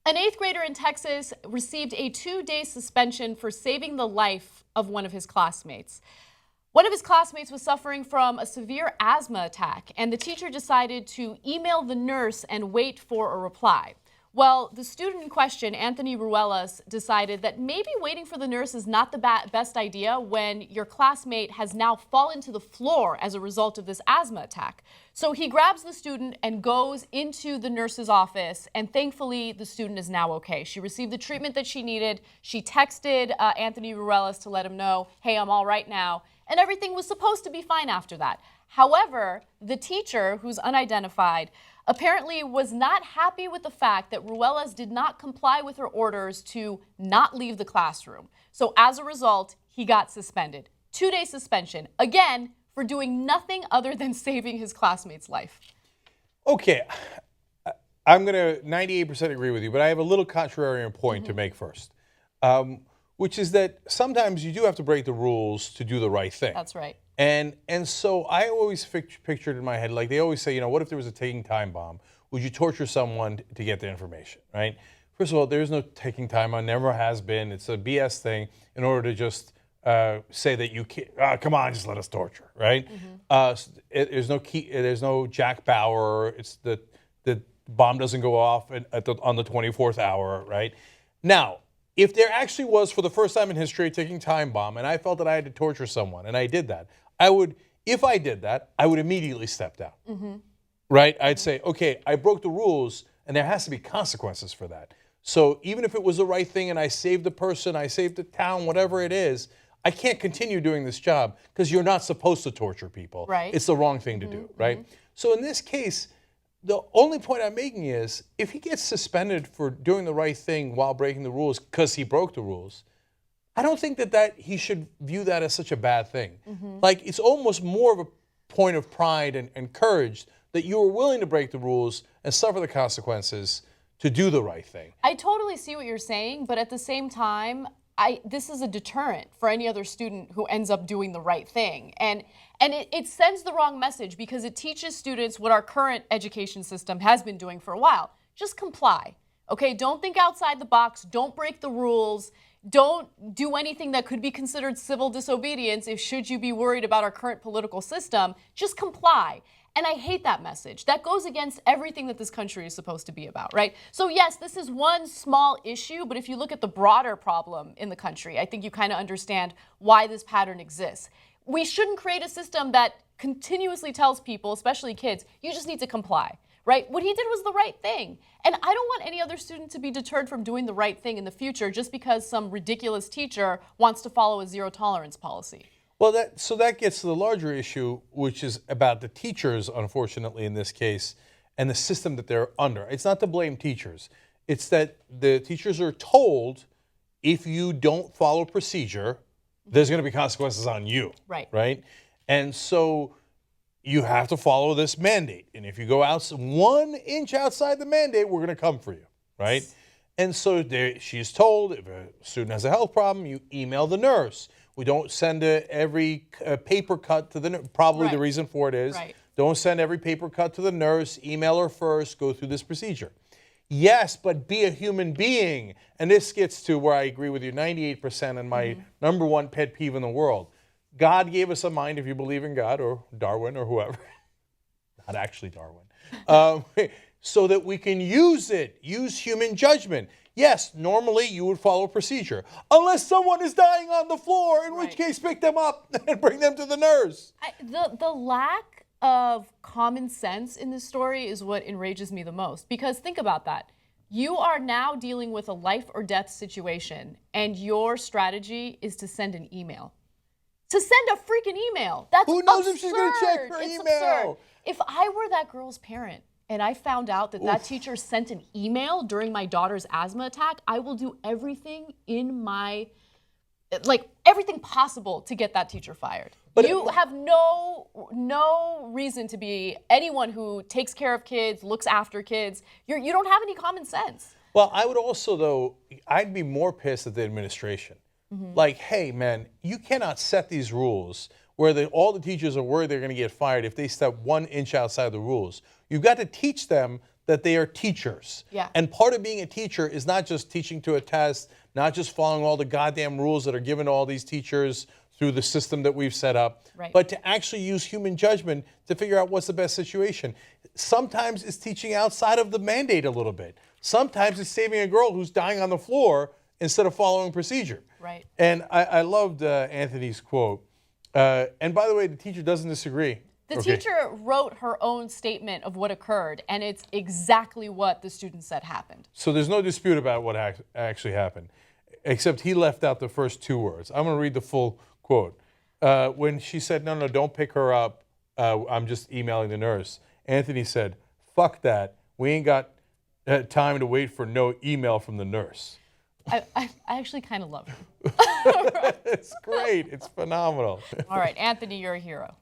An 8th grader in Texas received a 2-day suspension for saving the life of one of his classmates. One of his classmates was suffering from a severe asthma attack, and the teacher decided to email the nurse and wait for a reply. Well, the student in question, Anthony Ruelas, decided that maybe waiting for the nurse is not the best idea when your classmate has now fallen to the floor as a result of this asthma attack. So he grabs the student and goes into the nurse's office, and thankfully the student is now okay. She received the treatment that she needed. She texted Anthony Ruelas to let him know, hey, I'm all right now, and everything was supposed to be fine after that. However, the teacher, who's unidentified, apparently was not happy with the fact that Ruelas did not comply with her orders to not leave the classroom. So as a result, he got suspended. 2-day suspension, again, for doing nothing other than saving his classmate's life. Okay, I'm going to 98% agree with you, but I have a little contrarian point to make first, which is that sometimes you do have to break the rules to do the right thing. That's right. And so I always pictured in my head, like they always say, you know, what if there was a ticking time bomb? Would you torture someone to get the information, right? First of all, there's no ticking time bomb, never has been. It's a BS thing in order to just say that you can't, come on, just let us torture, right? There's no Jack Bauer. It's the bomb doesn't go off on the 24th hour, right? Now, if there actually was, for the first time in history, a ticking time bomb, and I felt that I had to torture someone, and I did that, if I did that, I would immediately step down, right? I'd say, okay, I broke the rules, and there has to be consequences for that. So even if it was the right thing, and I saved the person, I saved the town, whatever it is, I can't continue doing this job because you're not supposed to torture people. Right. It's the wrong thing to do, right? So in this case, the only point I'm making is if he gets suspended for doing the right thing while breaking the rules because he broke the rules, I don't think that he should view that as such a bad thing. Like, it's almost more of a point of pride and courage that you were willing to break the rules and suffer the consequences to do the right thing. I totally see what you're saying, but at the same time, this is a deterrent for any other student who ends up doing the right thing. And it sends the wrong message because it teaches students what our current education system has been doing for a while. Just comply, okay? Don't think outside the box. Don't break the rules. Don't do anything that could be considered civil disobedience should you be worried about our current political system. Just comply. And I hate that message. That goes against everything that this country is supposed to be about, right? So yes, this is one small issue, but if you look at the broader problem in the country, I think you kind of understand why this pattern exists. We shouldn't create a system that continuously tells people, especially kids, you just need to comply, right? What he did was the right thing. And I don't want any other student to be deterred from doing the right thing in the future just because some ridiculous teacher wants to follow a zero tolerance policy. Well, so that gets to the larger issue, which is about the teachers, unfortunately, in this case, and the system that they're under. It's not to blame teachers. It's that the teachers are told, if you don't follow procedure, there's going to be consequences on you. Right. Right? And so you have to follow this mandate. And if you go out 1 inch outside the mandate, we're going to come for you. Right? And so she's told, if a student has a health problem, you email the nurse. We don't send every paper cut to the nurse. Probably the reason for it is don't send every paper cut to the nurse. Email her first. Go through this procedure. Yes, but be a human being. And this gets to where I agree with you 98% and my number one pet peeve in the world. God gave us a mind, if you believe in God or Darwin or whoever. Not actually Darwin. So that we can use it. Use human judgment. Yes, normally you would follow procedure, unless someone is dying on the floor, in which case pick them up and bring them to the nurse. The lack of common sense in this story is what enrages me the most, because think about that. You are now dealing with a life or death situation, and your strategy is to send an email. To send a freaking email. That's Who knows absurd. if she's going to check her It's email? Absurd. If I were that girl's parent, and I found out that that teacher sent an email during my daughter's asthma attack, I will do everything in my, everything possible to get that teacher fired. But you have no reason to be anyone who takes care of kids, looks after kids. You don't have any common sense. Well, I would also, though, I'd be more pissed at the administration. Like, hey, man, you cannot set these rules where all the teachers are worried they're going to get fired if they step 1 inch outside the rules. You've got to teach them that they are teachers. Yeah. And part of being a teacher is not just teaching to a test, not just following all the goddamn rules that are given to all these teachers through the system that we've set up, right. but to actually use human judgment to figure out what's the best situation. Sometimes it's teaching outside of the mandate a little bit. Sometimes it's saving a girl who's dying on the floor instead of following procedure. Right. And I loved Anthony's quote. And by the way, the teacher doesn't disagree. The teacher wrote her own statement of what occurred, and it's exactly what the student said happened. So there's no dispute about what actually happened, except he left out the first two words. I'm going to read the full quote. When she said, no, don't pick her up, I'm just emailing the nurse, Anthony said, fuck that. We ain't got time to wait for no email from the nurse. I actually kind of love it. It's great. It's phenomenal. All right, Anthony, you're a hero.